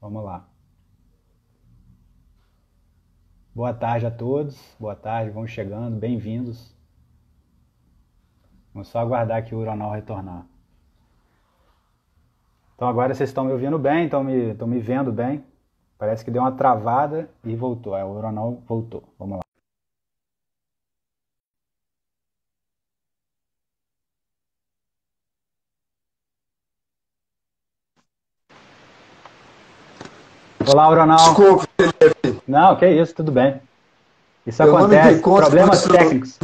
Vamos lá. Boa tarde a todos. Boa tarde, vão chegando, bem-vindos. Vamos só aguardar aqui o Uronal retornar. Então agora vocês estão me ouvindo bem, estão me vendo bem. Parece que deu uma travada e voltou. O Uronal voltou. Vamos lá. Olá, Uronal. Desculpa, Felipe. Não, que isso, tudo bem. Isso Eu não me acontece, dei conta problemas do técnicos.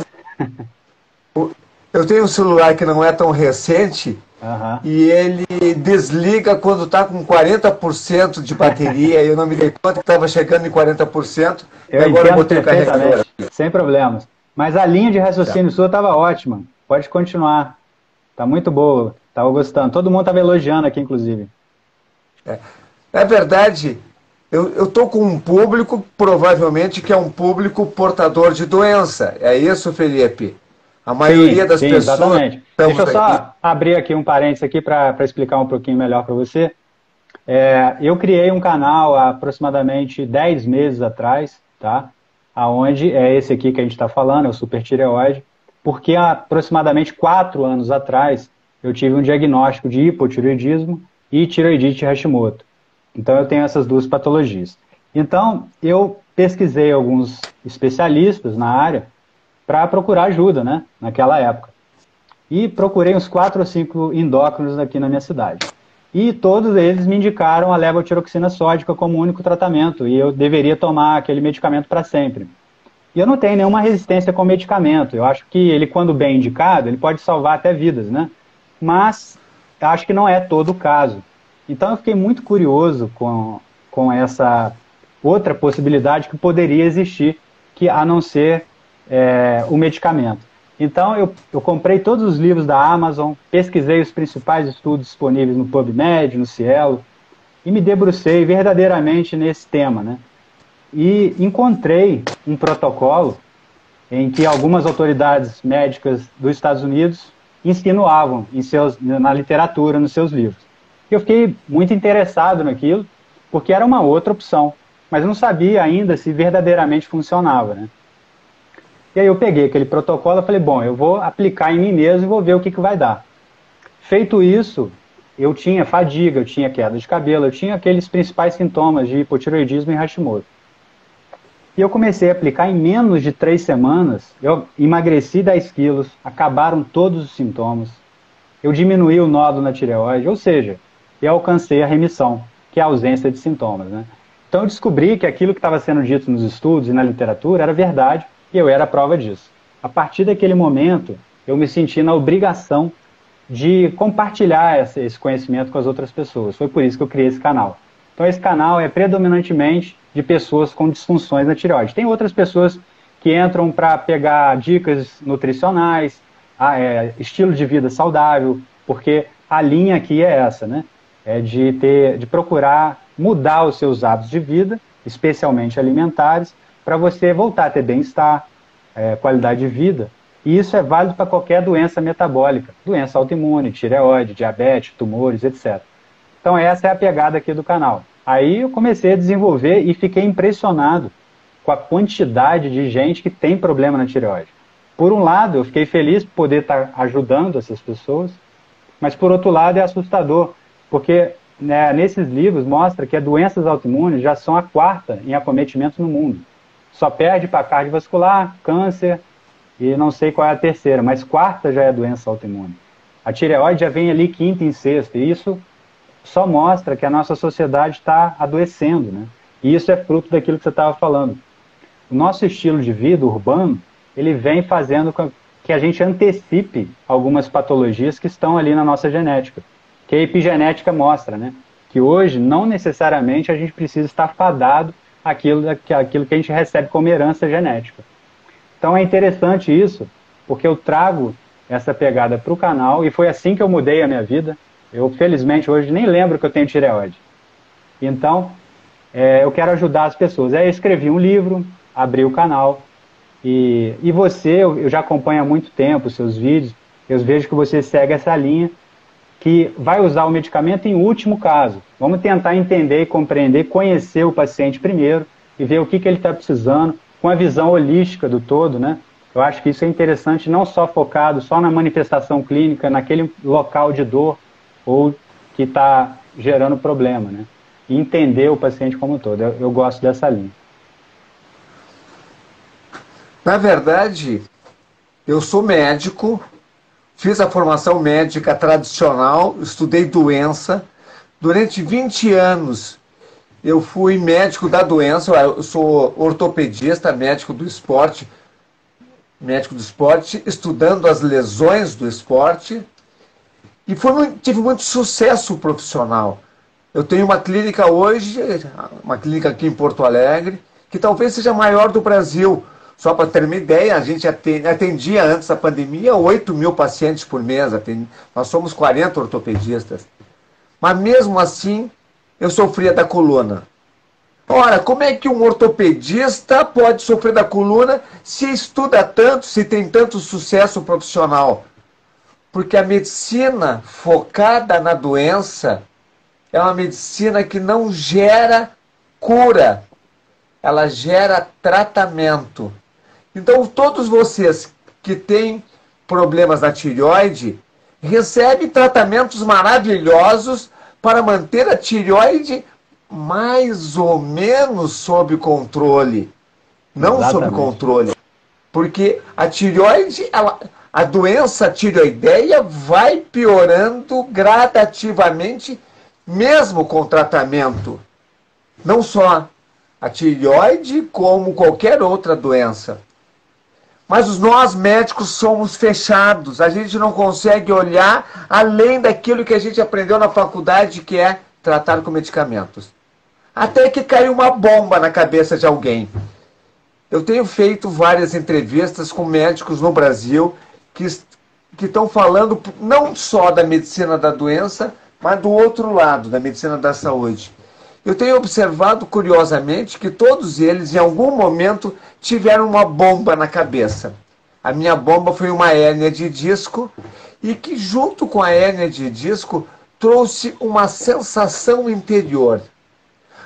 Eu tenho um celular que não é tão recente e ele desliga quando está com 40% de bateria. Eu não me dei conta que estava chegando em 40% e agora eu botei o carregador. Sem problemas. Mas a linha de raciocínio sua estava ótima. Pode continuar. Está muito boa. Estava gostando. Todo mundo estava elogiando aqui, inclusive. É verdade. Eu estou com um público, provavelmente, que é um público portador de doença. É isso, Felipe? A maioria das pessoas... Exatamente. Deixa eu só abrir aqui um parênteses aqui para explicar um pouquinho melhor para você. Eu criei um canal há aproximadamente 10 meses atrás, tá? Onde é esse aqui que a gente está falando, é o supertireoide, porque há aproximadamente 4 anos atrás eu tive um diagnóstico de hipotireoidismo e tireoidite Hashimoto. Então eu tenho essas duas patologias. Então eu pesquisei alguns especialistas na área para procurar ajuda, né, naquela época. E procurei uns 4 ou 5 endócrinos aqui na minha cidade. E todos eles me indicaram a levotiroxina sódica como único tratamento, e eu deveria tomar aquele medicamento para sempre. E eu não tenho nenhuma resistência com o medicamento. Eu acho que ele, quando bem indicado, ele pode salvar até vidas, né? Mas eu acho que não é todo o caso. Então eu fiquei muito curioso com essa outra possibilidade que poderia existir, que a não ser o medicamento. Então eu comprei todos os livros da Amazon, pesquisei os principais estudos disponíveis no PubMed, no Cielo, e me debrucei verdadeiramente nesse tema, né? E encontrei um protocolo em que algumas autoridades médicas dos Estados Unidos insinuavam na literatura, nos seus livros. Eu fiquei muito interessado naquilo, porque era uma outra opção, mas eu não sabia ainda se verdadeiramente funcionava, né? E aí eu peguei aquele protocolo e falei, bom, eu vou aplicar em mim mesmo e vou ver o que vai dar. Feito isso, eu tinha fadiga, eu tinha queda de cabelo, eu tinha aqueles principais sintomas de hipotireoidismo e Hashimoto. E eu comecei a aplicar em menos de 3 semanas, eu emagreci 10 quilos, acabaram todos os sintomas, eu diminuí o nódulo na tireoide, ou seja, eu alcancei a remissão, que é a ausência de sintomas, né? Então eu descobri que aquilo que estava sendo dito nos estudos e na literatura era verdade, e eu era a prova disso. A partir daquele momento, eu me senti na obrigação de compartilhar esse conhecimento com as outras pessoas. Foi por isso que eu criei esse canal. Então esse canal é predominantemente de pessoas com disfunções na tireoide. Tem outras pessoas que entram para pegar dicas nutricionais, estilo de vida saudável, porque a linha aqui é essa, né? É de procurar mudar os seus hábitos de vida, especialmente alimentares, para você voltar a ter bem-estar, qualidade de vida. E isso é válido para qualquer doença metabólica, doença autoimune, tireoide, diabetes, tumores, etc. Então essa é a pegada aqui do canal. Aí eu comecei a desenvolver e fiquei impressionado com a quantidade de gente que tem problema na tireoide. Por um lado, eu fiquei feliz por poder estar ajudando essas pessoas, mas por outro lado é assustador, porque nesses livros mostra que as doenças autoimunes já são a 4ª em acometimento no mundo. Só perde para cardiovascular, câncer e não sei qual é a 3ª, mas 4ª já é doença autoimune. A tireoide já vem ali 5ª e 6ª, e isso só mostra que a nossa sociedade está adoecendo, né? E isso é fruto daquilo que você estava falando. O nosso estilo de vida urbano, ele vem fazendo com que a gente antecipe algumas patologias que estão ali na nossa genética, que a epigenética mostra, né? Que hoje, não necessariamente, a gente precisa estar fadado àquilo que a gente recebe como herança genética. Então é interessante isso, porque eu trago essa pegada para o canal, e foi assim que eu mudei a minha vida. Eu, felizmente, hoje nem lembro que eu tenho tireoide. Então, eu quero ajudar as pessoas. Aí eu escrevi um livro, abri o canal, e você, eu já acompanho há muito tempo os seus vídeos, eu vejo que você segue essa linha, que vai usar o medicamento em último caso. Vamos tentar entender e compreender, conhecer o paciente primeiro e ver o que ele está precisando, com a visão holística do todo, né? Eu acho que isso é interessante, não só focado só na manifestação clínica, naquele local de dor ou que está gerando problema, né? E entender o paciente como um todo. Eu gosto dessa linha. Na verdade, eu sou médico, fiz a formação médica tradicional, estudei doença. Durante 20 anos eu fui médico da doença, eu sou ortopedista, médico do esporte, estudando as lesões do esporte. E tive muito sucesso profissional. Eu tenho uma clínica hoje, uma clínica aqui em Porto Alegre, que talvez seja a maior do Brasil. Só para ter uma ideia, a gente atendia antes da pandemia 8 mil pacientes por mês. Nós somos 40 ortopedistas. Mas mesmo assim, eu sofria da coluna. Ora, como é que um ortopedista pode sofrer da coluna se estuda tanto, se tem tanto sucesso profissional? Porque a medicina focada na doença é uma medicina que não gera cura, ela gera tratamento. Então, todos vocês que têm problemas na tireoide recebem tratamentos maravilhosos para manter a tireoide mais ou menos sob controle. Não Exatamente. Sob controle. Porque a tireoide, a doença tireoideia vai piorando gradativamente, mesmo com tratamento. Não só a tireoide, como qualquer outra doença. Mas nós médicos somos fechados, a gente não consegue olhar além daquilo que a gente aprendeu na faculdade, que é tratar com medicamentos. Até que caiu uma bomba na cabeça de alguém. Eu tenho feito várias entrevistas com médicos no Brasil que estão falando não só da medicina da doença, mas do outro lado, da medicina da saúde. Eu tenho observado, curiosamente, que todos eles, em algum momento, tiveram uma bomba na cabeça. A minha bomba foi uma hérnia de disco, e que, junto com a hérnia de disco, trouxe uma sensação interior.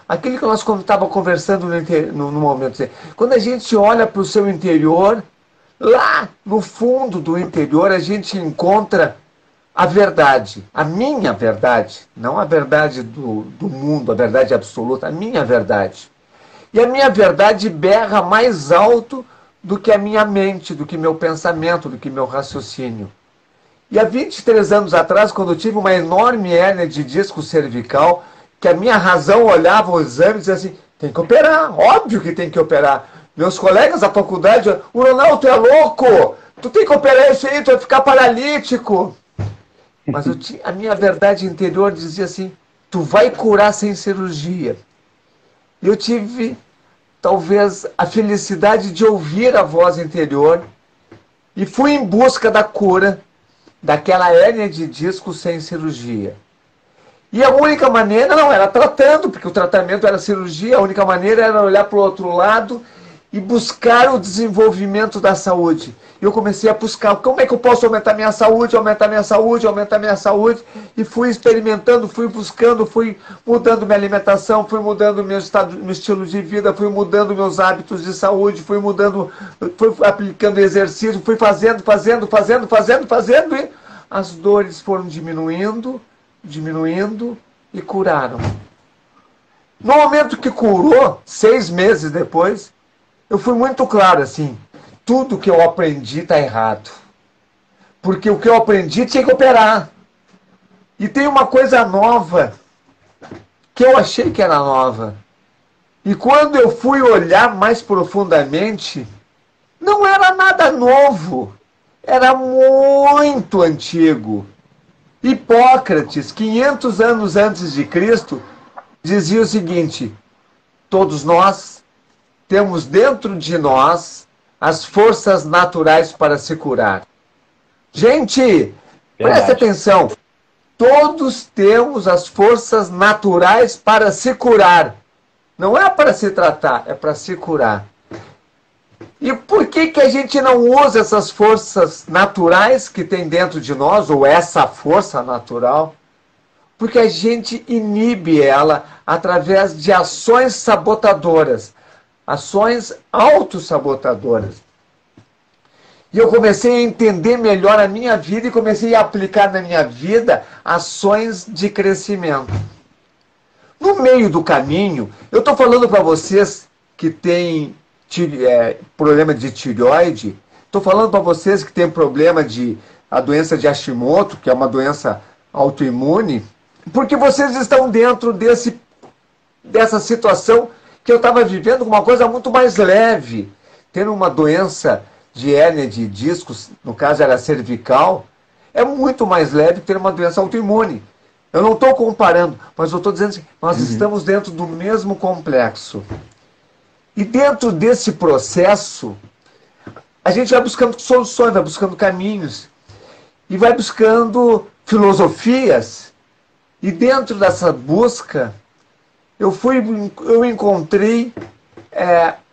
Aquilo que nós estávamos conversando no momento. Quando a gente olha para o seu interior, lá no fundo do interior, a gente encontra a verdade, a minha verdade, não a verdade do mundo, a verdade absoluta, a minha verdade. E a minha verdade berra mais alto do que a minha mente, do que meu pensamento, do que meu raciocínio. E há 23 anos atrás, quando eu tive uma enorme hérnia de disco cervical, que a minha razão olhava o exame e dizia assim, tem que operar, óbvio que tem que operar. Meus colegas da faculdade, o Ronaldo, tu é louco, tu tem que operar isso aí, tu vai ficar paralítico. Mas a minha verdade interior dizia assim, tu vai curar sem cirurgia. E eu tive, talvez, a felicidade de ouvir a voz interior e fui em busca da cura daquela hérnia de disco sem cirurgia. E a única maneira não era tratando, porque o tratamento era cirurgia, a única maneira era olhar para o outro lado e buscar o desenvolvimento da saúde. E eu comecei a buscar como é que eu posso aumentar minha saúde, aumentar minha saúde, aumentar minha saúde. E fui experimentando, fui buscando, fui mudando minha alimentação, fui mudando meu estilo de vida, fui mudando meus hábitos de saúde, fui aplicando exercício, fui fazendo, e as dores foram diminuindo e curaram. No momento que curou, 6 meses depois, eu fui muito claro assim, tudo que eu aprendi está errado. Porque o que eu aprendi tinha que operar. E tem uma coisa nova, que eu achei que era nova. E quando eu fui olhar mais profundamente, não era nada novo. Era muito antigo. Hipócrates, 500 anos antes de Cristo, dizia o seguinte, todos nós temos dentro de nós as forças naturais para se curar. Gente, preste atenção. Todos temos as forças naturais para se curar. Não é para se tratar, é para se curar. E por que que a gente não usa essas forças naturais que tem dentro de nós, ou essa força natural? Porque a gente inibe ela através de ações sabotadoras, ações autossabotadoras. E eu comecei a entender melhor a minha vida e comecei a aplicar na minha vida ações de crescimento. No meio do caminho, eu estou falando para vocês que têm problema de tireoide, estou falando para vocês que têm problema de a doença de Hashimoto, que é uma doença autoimune, porque vocês estão dentro dessa situação que eu estava vivendo com uma coisa muito mais leve. Tendo uma doença de hérnia de discos, no caso era cervical, é muito mais leve que ter uma doença autoimune. Eu não estou comparando, mas eu estou dizendo assim, nós estamos dentro do mesmo complexo. E dentro desse processo, a gente vai buscando soluções, vai buscando caminhos, e vai buscando filosofias. E dentro dessa busca, eu encontrei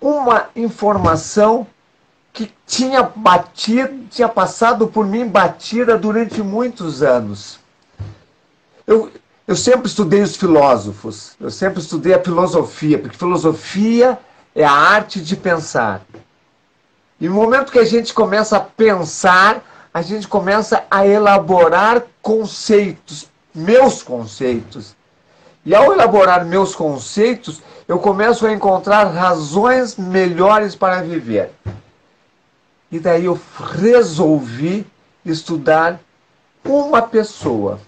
uma informação que tinha passado por mim batida durante muitos anos. Eu sempre estudei os filósofos, eu sempre estudei a filosofia, porque filosofia é a arte de pensar. E no momento que a gente começa a pensar, a gente começa a elaborar conceitos, meus conceitos. E ao elaborar meus conceitos, eu começo a encontrar razões melhores para viver. E daí eu resolvi estudar uma pessoa.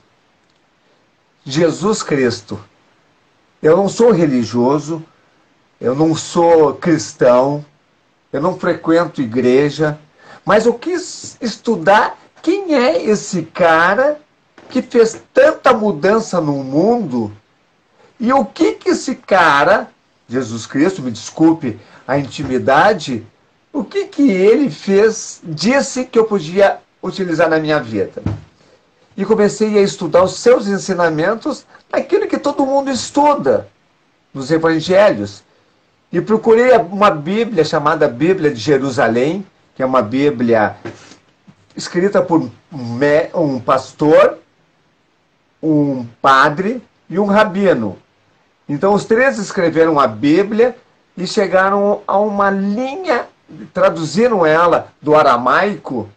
Jesus Cristo. Eu não sou religioso, eu não sou cristão, eu não frequento igreja, mas eu quis estudar quem é esse cara que fez tanta mudança no mundo e o que esse cara, Jesus Cristo, me desculpe a intimidade, o que ele fez, disse que eu podia utilizar na minha vida. E comecei a estudar os seus ensinamentos, aquilo que todo mundo estuda, nos evangelhos. E procurei uma Bíblia chamada Bíblia de Jerusalém, que é uma Bíblia escrita por um pastor, um padre e um rabino. Então os três escreveram a Bíblia e chegaram a uma linha, traduziram ela do aramaico,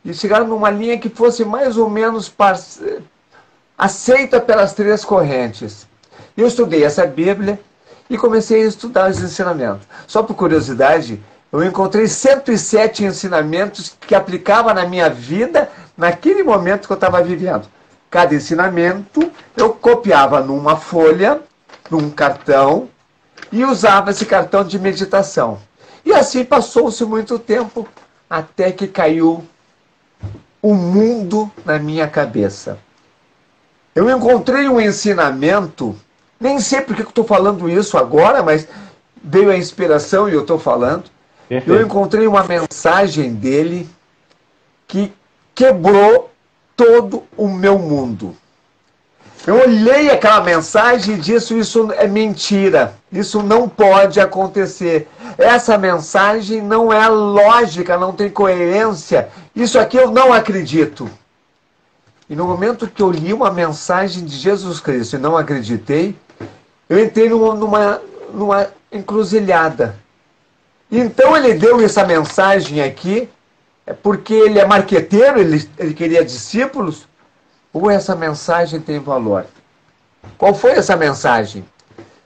e chegaram numa linha que fosse mais ou menos aceita pelas três correntes. Eu estudei essa Bíblia e comecei a estudar os ensinamentos. Só por curiosidade, eu encontrei 107 ensinamentos que aplicava na minha vida naquele momento que eu estava vivendo. Cada ensinamento eu copiava numa folha, num cartão, e usava esse cartão de meditação. E assim passou-se muito tempo, até que caiu o mundo na minha cabeça. Eu encontrei um ensinamento, nem sei porque eu estou falando isso agora, mas veio a inspiração e eu estou falando. Perfeito. Eu encontrei uma mensagem dele que quebrou todo o meu mundo. Eu olhei aquela mensagem e disse, isso é mentira, isso não pode acontecer. Essa mensagem não é lógica, não tem coerência, isso aqui eu não acredito. E no momento que eu li uma mensagem de Jesus Cristo e não acreditei, eu entrei numa encruzilhada. Então ele deu essa mensagem aqui, porque ele é marqueteiro, ele queria discípulos, ou essa mensagem tem valor? Qual foi essa mensagem?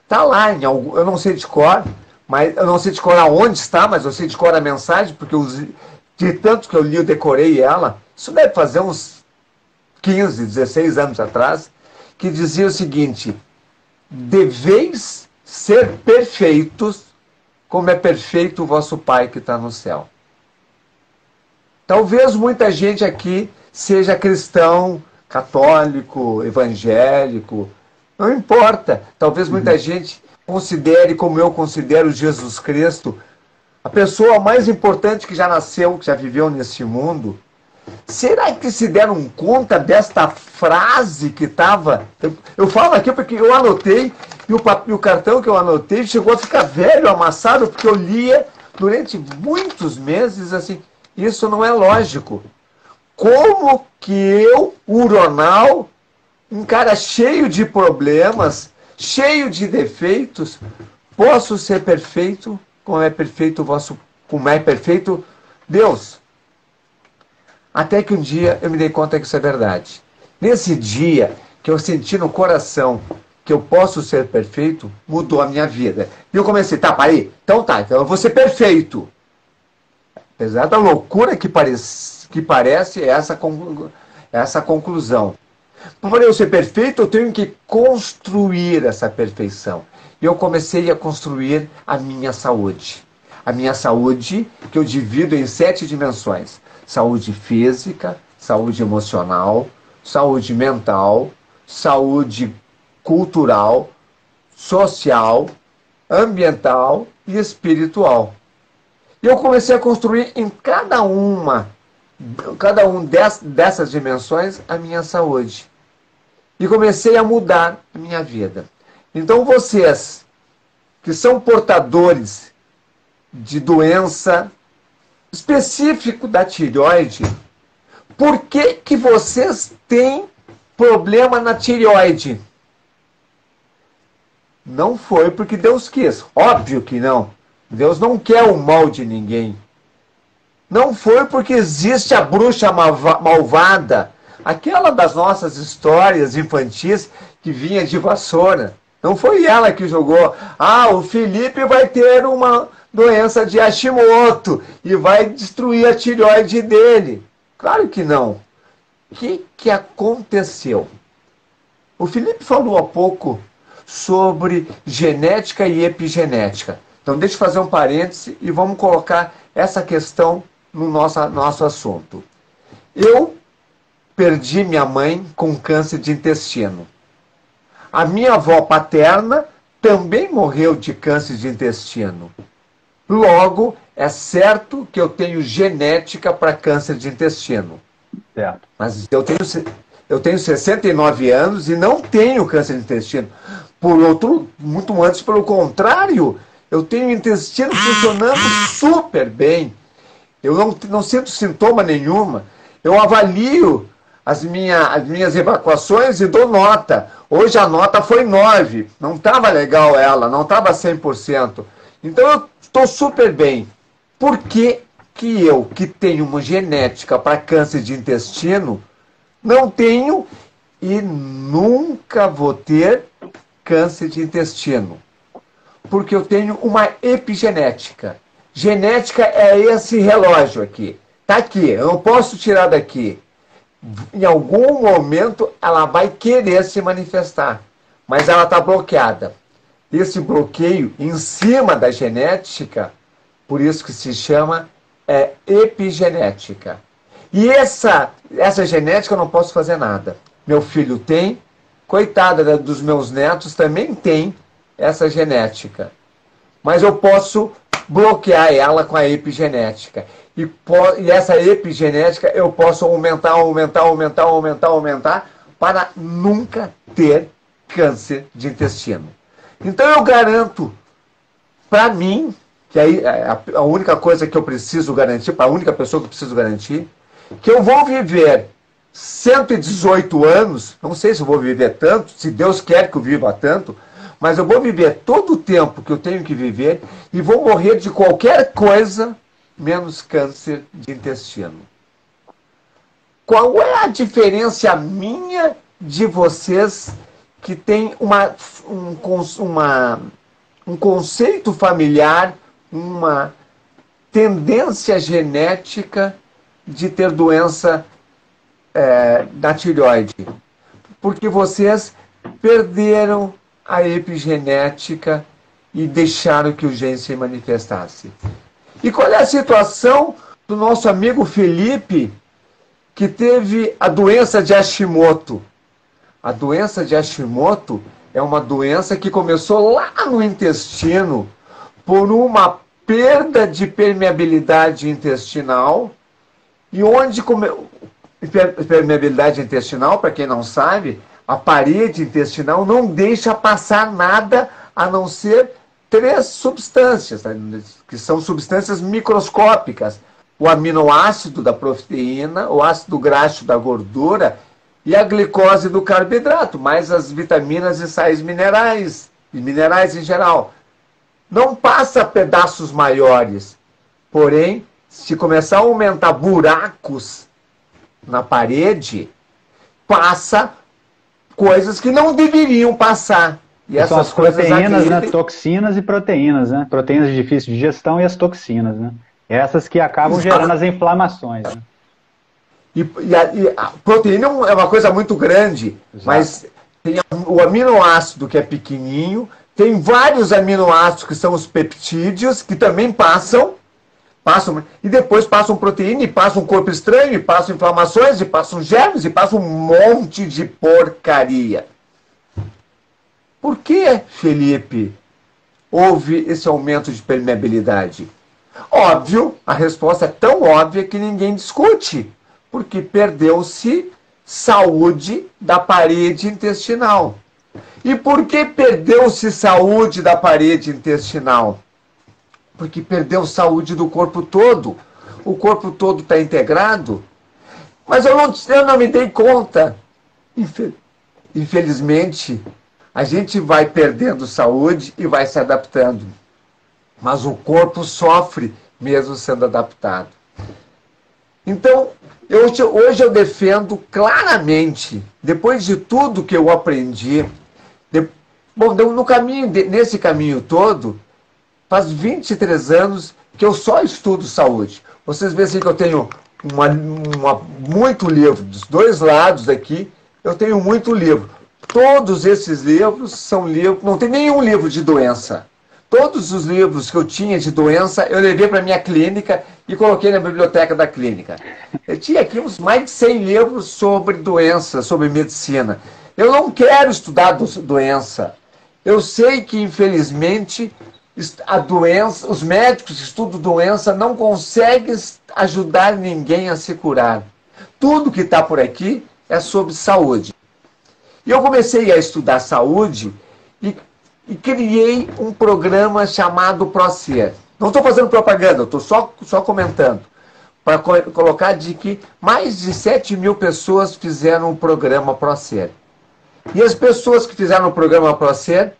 Está lá, eu não sei de cor, mas eu não sei de cor aonde está, mas eu sei de cor a mensagem, porque de tanto que eu li, eu decorei ela. Isso deve fazer uns 15, 16 anos atrás, que dizia o seguinte: deveis ser perfeitos, como é perfeito o vosso Pai que está no céu. Talvez muita gente aqui seja cristão, católico, evangélico, não importa. Talvez muita gente considere, como eu considero, Jesus Cristo a pessoa mais importante que já nasceu, que já viveu nesse mundo. Será que se deram conta desta frase que estava... Eu falo aqui porque eu anotei, e o cartão que eu anotei chegou a ficar velho, amassado, porque eu lia durante muitos meses assim, isso não é lógico. Como que eu, uronal, um cara cheio de problemas, cheio de defeitos, posso ser perfeito como é perfeito Deus? Até que um dia eu me dei conta que isso é verdade. Nesse dia que eu senti no coração que eu posso ser perfeito, mudou a minha vida. E eu comecei, tá, parei? Então eu vou ser perfeito. Apesar da loucura que parece essa conclusão. Para eu ser perfeito, eu tenho que construir essa perfeição. E eu comecei a construir a minha saúde. A minha saúde, que eu divido em 7 dimensões. Saúde física, saúde emocional, saúde mental, saúde cultural, social, ambiental e espiritual. E eu comecei a construir em cada um dessas dimensões a minha saúde. E comecei a mudar a minha vida. Então vocês que são portadores de doença específico da tireoide, por que vocês têm problema na tireoide? Não foi porque Deus quis. Óbvio que não. Deus não quer o mal de ninguém. Não foi porque existe a bruxa malvada, aquela das nossas histórias infantis que vinha de vassoura. Não foi ela que jogou. Ah, o Felipe vai ter uma doença de Hashimoto e vai destruir a tireoide dele. Claro que não. O que aconteceu? O Felipe falou há pouco sobre genética e epigenética. Então deixa eu fazer um parêntese e vamos colocar essa questão no nosso assunto. Eu perdi minha mãe com câncer de intestino. A minha avó paterna também morreu de câncer de intestino. Logo, é certo que eu tenho genética para câncer de intestino. Certo. Mas eu tenho 69 anos e não tenho câncer de intestino. Muito antes, pelo contrário, eu tenho o intestino funcionando super bem. Eu não sinto sintoma nenhuma. Eu avalio as minhas evacuações e dou nota. Hoje a nota foi 9. Não estava legal ela, não estava 100%. Então eu estou super bem. Por que eu, que tenho uma genética para câncer de intestino, não tenho e nunca vou ter câncer de intestino? Porque eu tenho uma epigenética. Genética é esse relógio aqui. Está aqui, eu não posso tirar daqui. Em algum momento ela vai querer se manifestar, mas ela está bloqueada. Esse bloqueio em cima da genética, por isso que se chama epigenética. E essa genética eu não posso fazer nada. Meu filho tem, coitada dos meus netos também tem essa genética. Mas eu posso bloquear ela com a epigenética. E essa epigenética eu posso aumentar para nunca ter câncer de intestino. Então eu garanto para mim, que aí a única coisa que eu preciso garantir, para a única pessoa que eu preciso garantir, que eu vou viver 118 anos, não sei se eu vou viver tanto, se Deus quer que eu viva tanto, mas eu vou viver todo o tempo que eu tenho que viver e vou morrer de qualquer coisa menos câncer de intestino. Qual é a diferença minha de vocês que têm um conceito familiar, uma tendência genética de ter doença da tireoide? Porque vocês perderam a epigenética e deixaram que o gene se manifestasse. E qual é a situação do nosso amigo Felipe, que teve a doença de Hashimoto? A doença de Hashimoto é uma doença que começou lá no intestino por uma perda de permeabilidade intestinal, e onde permeabilidade intestinal, para quem não sabe, a parede intestinal não deixa passar nada a não ser 3 substâncias, que são substâncias microscópicas. O aminoácido da proteína, o ácido graxo da gordura e a glicose do carboidrato, mais as vitaminas e sais minerais, e minerais em geral. Não passa pedaços maiores, porém, se começar a aumentar buracos na parede, passa coisas que não deveriam passar. E essas são as proteínas, né, toxinas e proteínas, né? Proteínas de difícil digestão e as toxinas, né? Essas que acabam gerando as inflamações. Né? E a proteína é uma coisa muito grande, exato, mas tem o aminoácido que é pequenininho, tem vários aminoácidos que são os peptídeos, que também passam, e depois passam proteína, e passam um corpo estranho, e passam inflamações, e passam germes, e passam um monte de porcaria. Por que, Felipe, houve esse aumento de permeabilidade? Óbvio, a resposta é tão óbvia que ninguém discute, porque perdeu-se saúde da parede intestinal. E por que perdeu-se saúde da parede intestinal? Porque perdeu saúde do corpo todo. O corpo todo está integrado. Mas eu não me dei conta. Infelizmente, a gente vai perdendo saúde e vai se adaptando. Mas o corpo sofre mesmo sendo adaptado. Então, hoje eu defendo claramente, depois de tudo que eu aprendi, nesse caminho todo, faz 23 anos que eu só estudo saúde. Vocês veem assim que eu tenho muito livro, dos 2 lados aqui, eu tenho muito livro. Todos esses livros são livros, não tem nenhum livro de doença. Todos os livros que eu tinha de doença, eu levei para a minha clínica e coloquei na biblioteca da clínica. Eu tinha aqui uns mais de 100 livros sobre doença, sobre medicina. Eu não quero estudar doença. Eu sei que, infelizmente, a doença, os médicos que estudam doença não conseguem ajudar ninguém a se curar. Tudo que está por aqui é sobre saúde. E eu comecei a estudar saúde e criei um programa chamado ProSer. Não estou fazendo propaganda, estou só comentando. Para colocar de que mais de 7.000 pessoas fizeram o programa ProSer. E as pessoas que fizeram o programa ProSer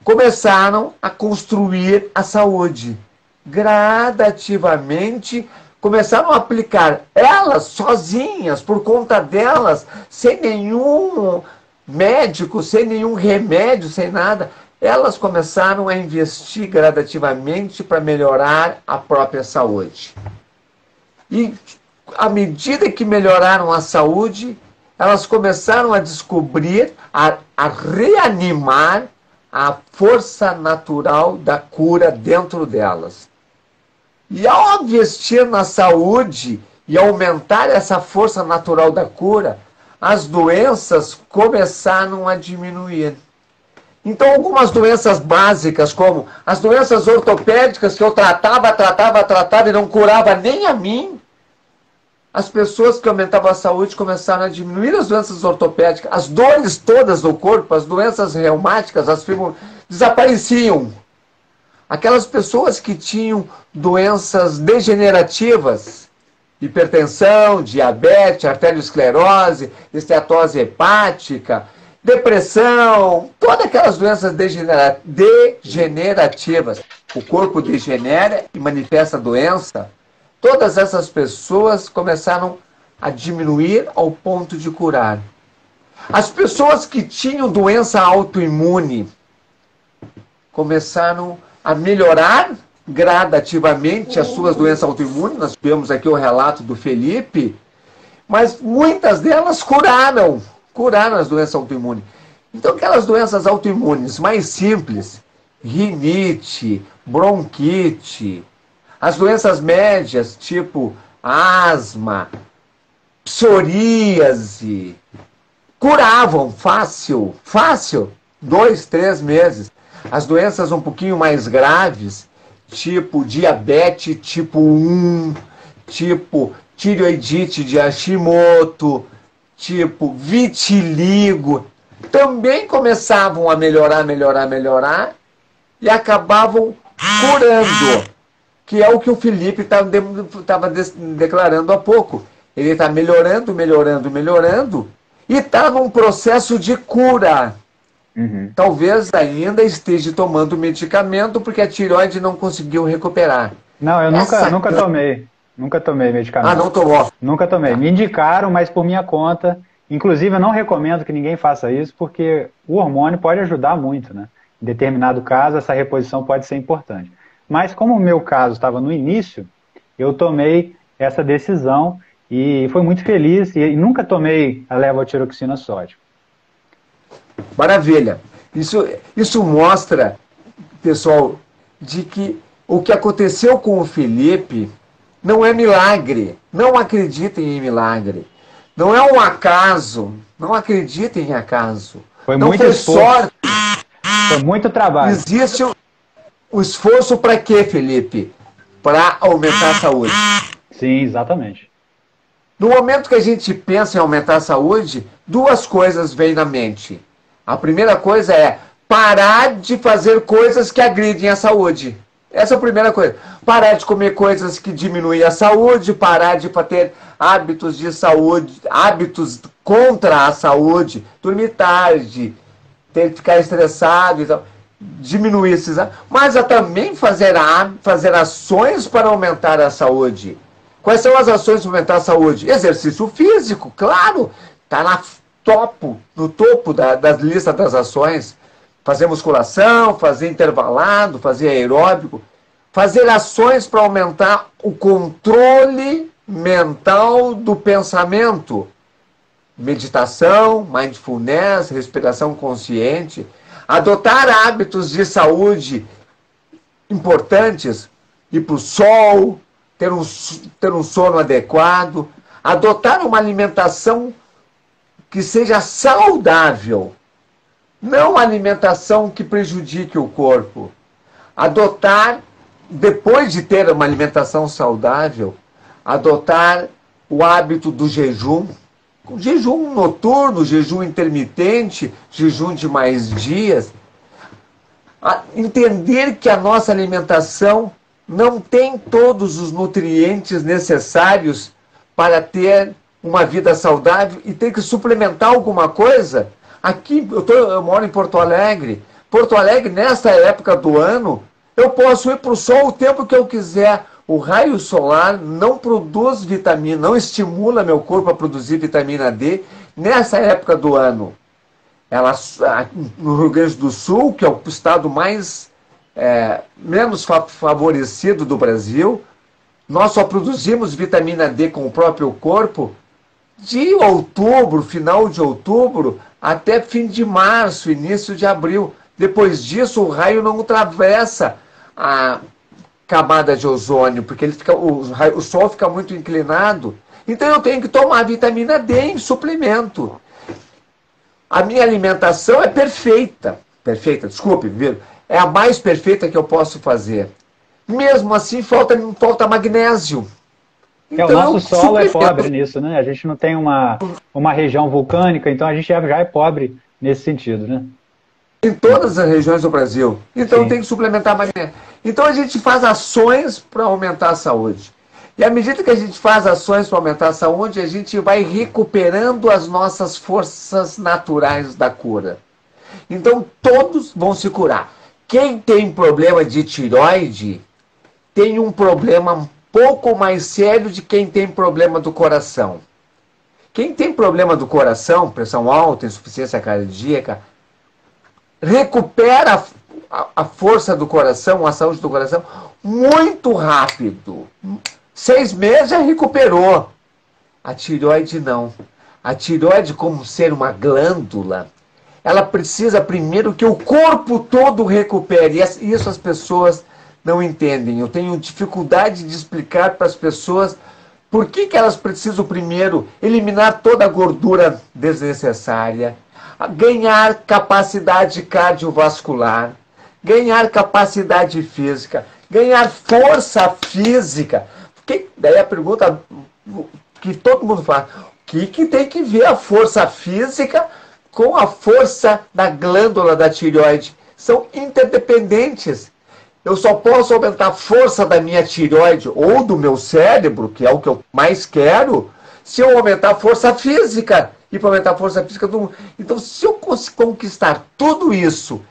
começaram a construir a saúde. Gradativamente, começaram a aplicar elas sozinhas, por conta delas, sem nenhum médico, sem nenhum remédio, sem nada. Elas começaram a investir gradativamente para melhorar a própria saúde. E, à medida que melhoraram a saúde, elas começaram a descobrir, a reanimar a força natural da cura dentro delas. E ao investir na saúde e aumentar essa força natural da cura, as doenças começaram a diminuir. Então, algumas doenças básicas, como as doenças ortopédicas que eu tratava e não curava nem a mim, as pessoas que aumentavam a saúde começaram a diminuir as doenças ortopédicas, as dores todas do corpo, as doenças reumáticas, desapareciam. Aquelas pessoas que tinham doenças degenerativas, hipertensão, diabetes, arteriosclerose, esteatose hepática, depressão, todas aquelas doenças degenerativas. O corpo degenera e manifesta doença. Todas essas pessoas começaram a diminuir ao ponto de curar. As pessoas que tinham doença autoimune começaram a melhorar gradativamente as suas doenças autoimunes. Nós tivemos aqui o relato do Felipe, mas muitas delas curaram as doenças autoimunes. Então, aquelas doenças autoimunes mais simples, rinite, bronquite, as doenças médias, tipo asma, psoríase, curavam fácil, 2, 3 meses. As doenças um pouquinho mais graves, tipo diabetes tipo 1, tipo tireoidite de Hashimoto, tipo vitiligo, também começavam a melhorar, e acabavam curando, que é o que o Felipe estava declarando há pouco. Ele está melhorando, melhorando, melhorando, e está num processo de cura. Talvez ainda esteja tomando medicamento porque a tireoide não conseguiu recuperar. Não, eu nunca tomei. Nunca tomei medicamento. Ah, não tomou? Nunca tomei. Me indicaram, mas por minha conta. Inclusive, eu não recomendo que ninguém faça isso, porque o hormônio pode ajudar muito, né? Em determinado caso, essa reposição pode ser importante. Mas como o meu caso estava no início, eu tomei essa decisão e fui muito feliz e nunca tomei a levotiroxina sódica. Maravilha. Isso mostra, pessoal, de que o que aconteceu com o Felipe não é milagre. Não acreditem em milagre. Não é um acaso. Não acreditem em acaso. Não muito foi sorte. Foi muito trabalho. Existe o esforço para quê, Felipe? Para aumentar a saúde. Sim, exatamente. No momento que a gente pensa em aumentar a saúde, duas coisas vêm na mente. A primeira coisa é parar de fazer coisas que agridem a saúde. Essa é a primeira coisa. Parar de comer coisas que diminuem a saúde, parar de ter hábitos de saúde, hábitos contra a saúde, dormir tarde, ter que ficar estressado e tal. Diminuir esses hábitos, mas também fazer ações para aumentar a saúde. Quais são as ações para aumentar a saúde? Exercício físico, claro, está no topo das listas das ações. Fazer musculação, fazer intervalado, fazer aeróbico. Fazer ações para aumentar o controle mental do pensamento. Meditação, mindfulness, respiração consciente. Adotar hábitos de saúde importantes. Ir para o sol, ter um sono adequado. Adotar uma alimentação que seja saudável. Não alimentação que prejudique o corpo. Adotar, depois de ter uma alimentação saudável, adotar o hábito do jejum. Jejum noturno, jejum intermitente, jejum de mais dias. Entender que a nossa alimentação não tem todos os nutrientes necessários para ter uma vida saudável e ter que suplementar alguma coisa. Aqui, eu moro em Porto Alegre. Porto Alegre, nessa época do ano, eu posso ir para o sol o tempo que eu quiser. O raio solar não produz vitamina, não estimula meu corpo a produzir vitamina D nessa época do ano. No Rio Grande do Sul, que é o estado menos favorecido do Brasil, nós só produzimos vitamina D com o próprio corpo de outubro, final de outubro, até fim de março, início de abril. Depois disso, o raio não atravessa a camada de ozônio, porque o sol fica muito inclinado. Então eu tenho que tomar vitamina D em suplemento. A minha alimentação é perfeita. Perfeita, desculpe, viu? É a mais perfeita que eu posso fazer. Mesmo assim, falta magnésio. Então, o nosso solo é pobre nisso, né? A gente não tem uma região vulcânica, então a gente já é pobre nesse sentido, né? Em todas as regiões do Brasil. Então tem que suplementar magnésio. Então a gente faz ações para aumentar a saúde. E à medida que a gente faz ações para aumentar a saúde, a gente vai recuperando as nossas forças naturais da cura. Então todos vão se curar. Quem tem problema de tireoide tem um problema um pouco mais sério de quem tem problema do coração. Quem tem problema do coração, pressão alta, insuficiência cardíaca, recupera a força do coração, a saúde do coração, muito rápido. 6 meses já recuperou. A tireoide não. A tireoide, como ser uma glândula, ela precisa primeiro que o corpo todo recupere. E isso as pessoas não entendem. Eu tenho dificuldade de explicar para as pessoas por que elas precisam primeiro eliminar toda a gordura desnecessária, ganhar capacidade cardiovascular, ganhar capacidade física, ganhar força física. Daí a pergunta que todo mundo faz, o que tem que ver a força física com a força da glândula da tireoide? são interdependentes. Eu só posso aumentar a força da minha tireoide ou do meu cérebro, que é o que eu mais quero, se eu aumentar a força física. E para aumentar a força física do... Então, se eu conquistar tudo isso,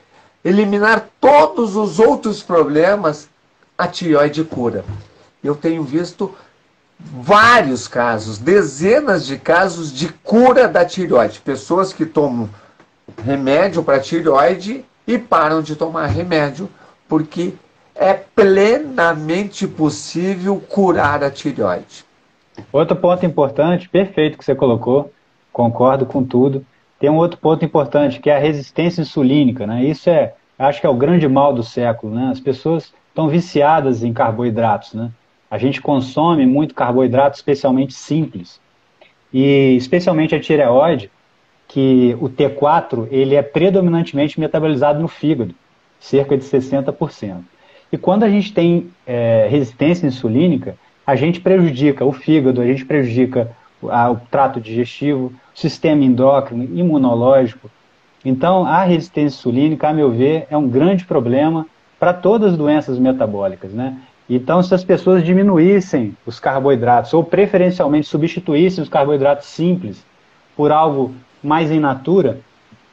eliminar todos os outros problemas, a tireoide cura. Eu tenho visto vários casos, dezenas de casos de cura da tireoide. Pessoas que tomam remédio para tireoide e param de tomar remédio, porque é plenamente possível curar a tireoide. Outro ponto importante, perfeito que você colocou, concordo com tudo. Tem um outro ponto importante, que é a resistência insulínica, né? Isso acho que é o grande mal do século, né? As pessoas estão viciadas em carboidratos, né? A gente consome muito carboidrato, especialmente simples. E especialmente a tireoide, que o T4 ele é predominantemente metabolizado no fígado, cerca de 60%. E quando a gente tem resistência insulínica, a gente prejudica o fígado, a gente prejudica o trato digestivo, o sistema endócrino, imunológico. Então, a resistência insulínica, a meu ver, é um grande problema para todas as doenças metabólicas, né? Então, se as pessoas diminuíssem os carboidratos, ou preferencialmente substituíssem os carboidratos simples por algo mais in natura,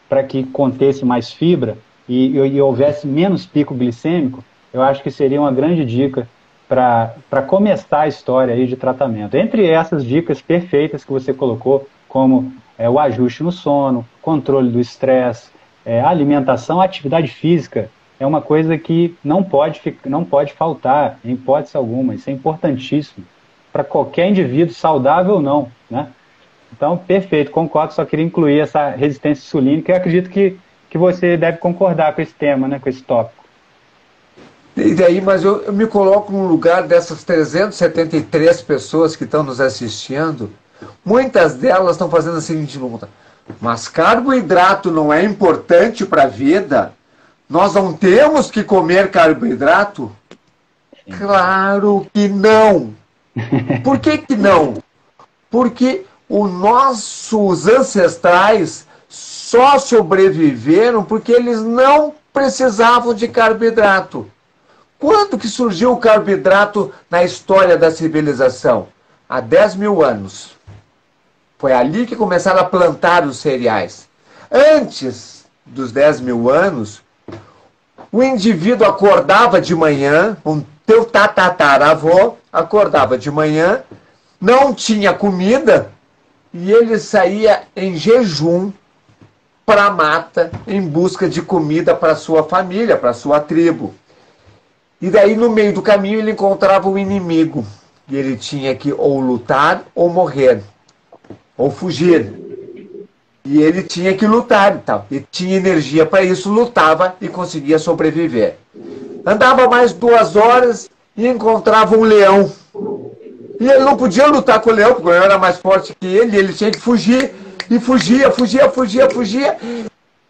para que contesse mais fibra e houvesse menos pico glicêmico, eu acho que seria uma grande dica para começar a história aí de tratamento. Entre essas dicas perfeitas que você colocou, como o ajuste no sono, controle do estresse, alimentação, atividade física, é uma coisa que não pode faltar, em hipótese alguma. Isso é importantíssimo para qualquer indivíduo, saudável ou não, né? Então, perfeito, concordo, só queria incluir essa resistência insulínica e acredito que você deve concordar com esse tema, né, com esse tópico. E daí, mas eu me coloco no lugar dessas 373 pessoas que estão nos assistindo. Muitas delas estão fazendo a seguinte pergunta: mas carboidrato não é importante para a vida? Nós não temos que comer carboidrato? Sim. Claro que não! Por que não? Porque os nossos ancestrais só sobreviveram porque eles não precisavam de carboidrato. Quando que surgiu o carboidrato na história da civilização? Há 10 mil anos. Foi ali que começaram a plantar os cereais. Antes dos 10 mil anos, o indivíduo acordava de manhã, o teu tataravô acordava de manhã, não tinha comida, e ele saía em jejum para a mata em busca de comida para sua família, para sua tribo. E daí, no meio do caminho, ele encontrava o inimigo. E ele tinha que ou lutar ou morrer, ou fugir. E ele tinha que lutar e tal. E tinha energia para isso, lutava e conseguia sobreviver. Andava mais 2 horas e encontrava um leão. E ele não podia lutar com o leão, porque o leão era mais forte que ele tinha que fugir. E fugia.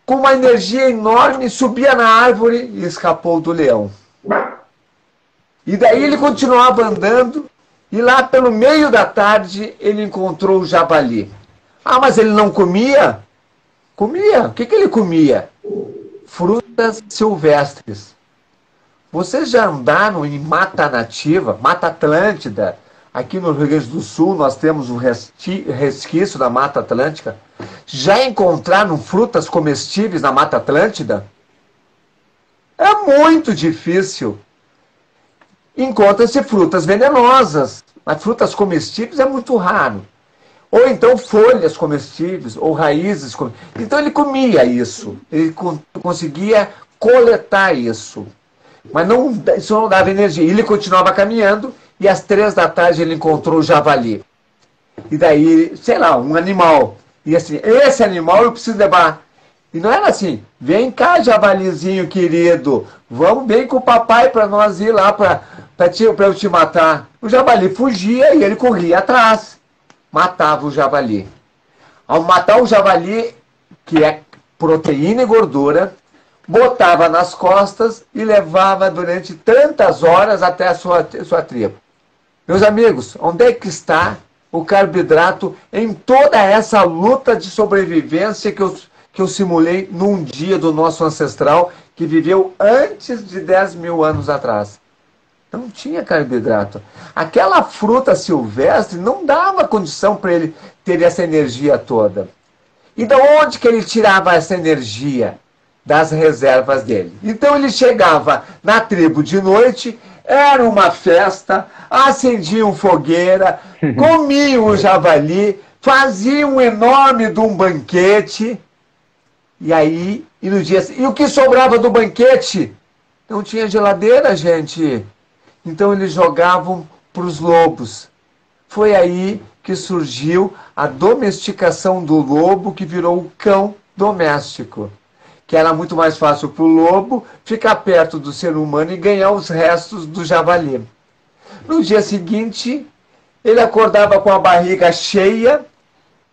Com uma energia enorme, subia na árvore e escapou do leão. E daí ele continuava andando, e lá pelo meio da tarde ele encontrou o javali. Ah, mas ele não comia? Comia. O que ele comia? Frutas silvestres. Vocês já andaram em mata nativa, Mata Atlântida? Aqui no Rio Grande do Sul nós temos um resquício da Mata Atlântica. Já encontraram frutas comestíveis na Mata Atlântida? É muito difícil. Encontram-se frutas venenosas, mas frutas comestíveis é muito raro. Ou então folhas comestíveis, ou raízes comestíveis. Então ele comia isso, ele conseguia coletar isso. Mas isso não dava energia. Ele continuava caminhando e às 3 da tarde ele encontrou o javali. E daí, sei lá, um animal. E assim, esse animal eu preciso levar. E não era assim: vem cá, javalizinho querido, vem com o papai para nós ir lá para eu te matar. O javali fugia e ele corria atrás. Matava o javali. Ao matar o javali, que é proteína e gordura, botava nas costas e levava durante tantas horas até a sua tribo. Meus amigos, onde é que está o carboidrato em toda essa luta de sobrevivência que eu simulei num dia do nosso ancestral, que viveu antes de 10 mil anos atrás. Não tinha carboidrato. Aquela fruta silvestre não dava condição para ele ter essa energia toda. E de onde que ele tirava essa energia? Das reservas dele. Então ele chegava na tribo de noite, era uma festa, acendiam fogueira, comiam o javali, faziam um enorme de um banquete, e no dia... E o que sobrava do banquete? Não tinha geladeira, gente. Então eles jogavam para os lobos. Foi aí que surgiu a domesticação do lobo, que virou o cão doméstico. Que era muito mais fácil para o lobo ficar perto do ser humano e ganhar os restos do javali. No dia seguinte, ele acordava com a barriga cheia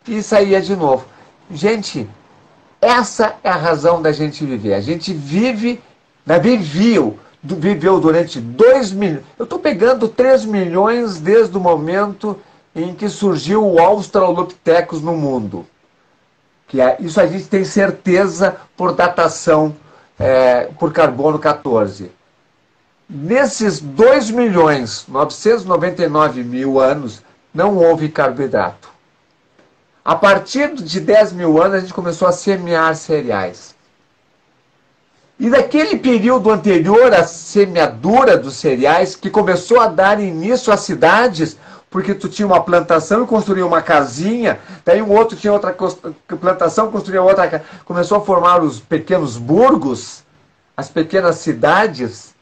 e saía de novo. Gente, essa é a razão da gente viver. A gente viveu durante 2 milhões. Eu estou pegando 3 milhões desde o momento em que surgiu o Australopithecus no mundo. Isso a gente tem certeza por datação por carbono 14. Nesses 2.999.000 anos, não houve carboidrato. A partir de 10 mil anos, a gente começou a semear cereais. E naquele período anterior à semeadura dos cereais, que começou a dar início às cidades, porque tu tinha uma plantação e construía uma casinha, daí um outro tinha outra plantação, construía outra, começou a formar os pequenos burgos, as pequenas cidades,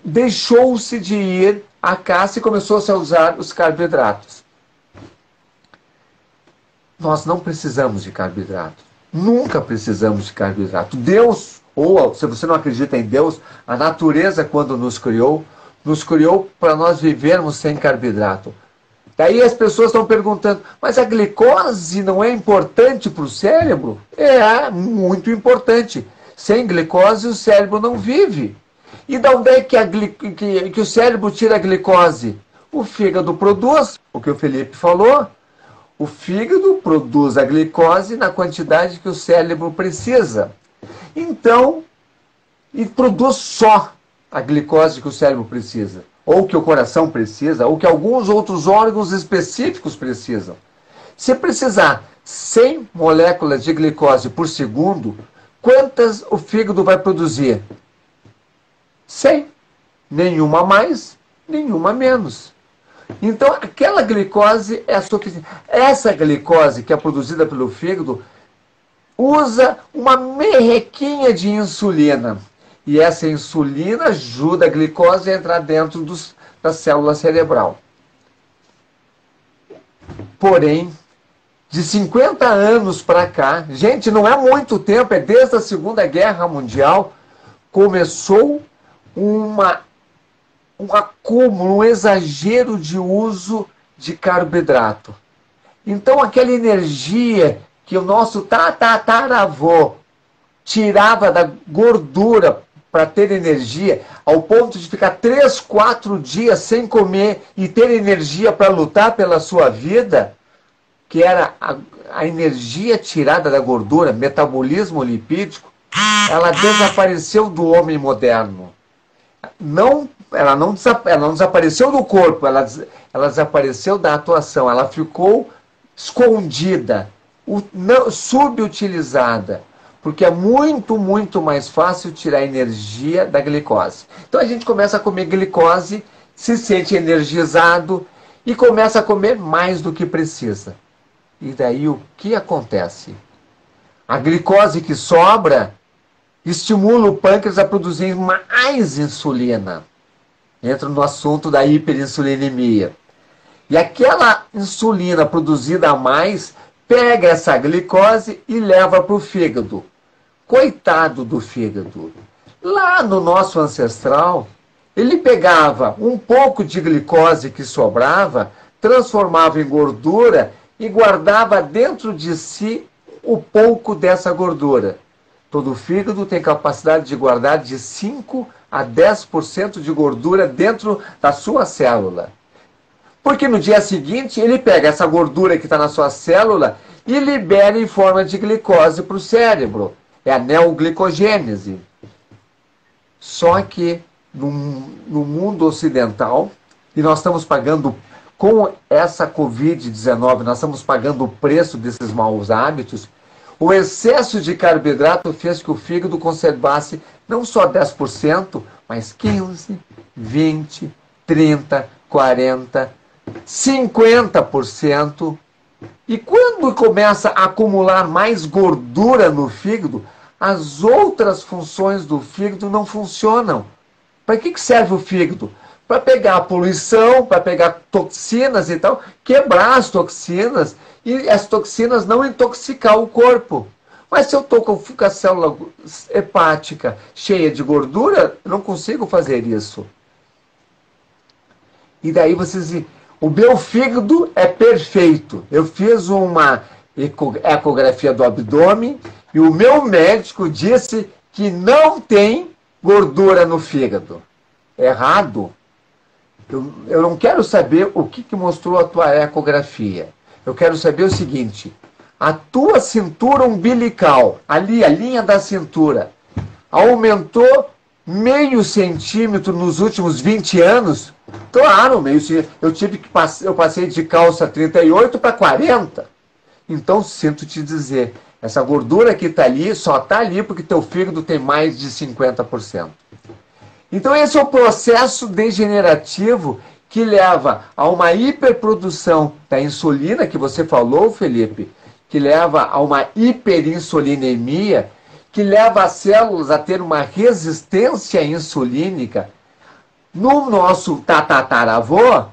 deixou-se de ir à caça e começou-se a usar os carboidratos. Nós não precisamos de carboidrato. Nunca precisamos de carboidrato. Deus, ou se você não acredita em Deus, a natureza, quando nos criou para nós vivermos sem carboidrato. Daí as pessoas estão perguntando, mas a glicose não é importante para o cérebro? É muito importante. Sem glicose o cérebro não vive. E de onde é que o cérebro tira a glicose? O fígado produz, o que o Felipe falou. O fígado produz a glicose na quantidade que o cérebro precisa. Então, e produz só a glicose que o cérebro precisa, ou que o coração precisa, ou que alguns outros órgãos específicos precisam. Se precisar 100 moléculas de glicose por segundo, quantas o fígado vai produzir? 100. Nenhuma mais, nenhuma menos. Então, aquela glicose é suficiente. Essa glicose que é produzida pelo fígado usa uma merrequinha de insulina. E essa insulina ajuda a glicose a entrar dentro da célula cerebral. Porém, de 50 anos para cá, gente, não é muito tempo, é desde a Segunda Guerra Mundial, começou um acúmulo, um exagero de uso de carboidrato. Então, aquela energia que o nosso tataravô tirava da gordura para ter energia, ao ponto de ficar 3, 4 dias sem comer e ter energia para lutar pela sua vida, que era a energia tirada da gordura, metabolismo lipídico, ela desapareceu do homem moderno. Ela não desapareceu do corpo, ela desapareceu da atuação, ela ficou escondida, subutilizada, porque é muito, muito mais fácil tirar a energia da glicose. Então a gente começa a comer glicose, se sente energizado e começa a comer mais do que precisa. E daí o que acontece? A glicose que sobra estimula o pâncreas a produzir mais insulina. Entra no assunto da hiperinsulinemia. E aquela insulina produzida a mais pega essa glicose e leva para o fígado. Coitado do fígado. Lá no nosso ancestral, ele pegava um pouco de glicose que sobrava, transformava em gordura e guardava dentro de si o pouco dessa gordura. Todo fígado tem capacidade de guardar de 5 a 10% de gordura dentro da sua célula. Porque no dia seguinte ele pega essa gordura que está na sua célula e libera em forma de glicose para o cérebro. é a neoglicogênese. Só que no mundo ocidental, e nós estamos pagando, com essa Covid-19, nós estamos pagando o preço desses maus hábitos, o excesso de carboidrato fez que o fígado conservasse não só 10%, mas 15%, 20%, 30%, 40%, 50%. E quando começa a acumular mais gordura no fígado, as outras funções do fígado não funcionam. Para que serve o fígado? Para pegar a poluição, para pegar toxinas e tal, quebrar as toxinas e as toxinas não intoxicar o corpo. Mas se eu estou com a célula hepática cheia de gordura, eu não consigo fazer isso. E daí vocês dizem, o meu fígado é perfeito. Eu fiz uma ecografia do abdômen e o meu médico disse que não tem gordura no fígado. Errado. Eu não quero saber o que mostrou a tua ecografia. Eu quero saber o seguinte, a tua cintura umbilical, ali, a linha da cintura, aumentou meio centímetro nos últimos 20 anos? Claro, eu passei de calça 38 para 40. Então, sinto te dizer, essa gordura que está ali, só está ali porque teu fígado tem mais de 50%. Então, esse é o processo degenerativo que leva a uma hiperprodução da insulina, que você falou, Felipe, que leva a uma hiperinsulinemia, que leva as células a ter uma resistência insulínica. No nosso tataravô,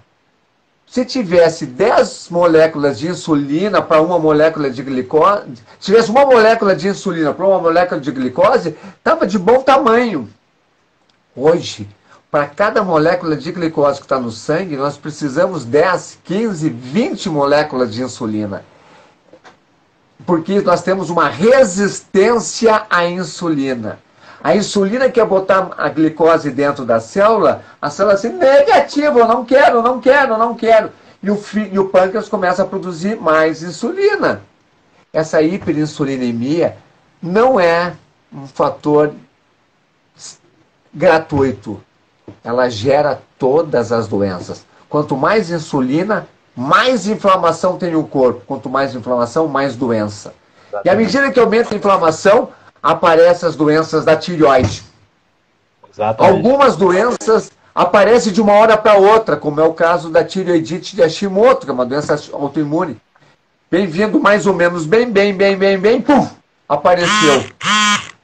se tivesse 10 moléculas de insulina para uma molécula de glicose, se tivesse uma molécula de insulina para uma molécula de glicose, estava de bom tamanho. Hoje, para cada molécula de glicose que está no sangue, nós precisamos 10, 15, 20 moléculas de insulina. Porque nós temos uma resistência à insulina. A insulina quer botar a glicose dentro da célula, a célula assim, negativo, eu não quero, não quero, não quero. E o pâncreas começa a produzir mais insulina. Essa hiperinsulinemia não é um fator gratuito. Ela gera todas as doenças. Quanto mais insulina, mais inflamação tem o corpo. Quanto mais inflamação, mais doença. Exatamente. E à medida que aumenta a inflamação, aparecem as doenças da tireoide. Exatamente. Algumas doenças aparecem de uma hora para outra, como é o caso da tireoidite de Hashimoto, que é uma doença autoimune. Bem-vindo, mais ou menos, bem, pum, apareceu.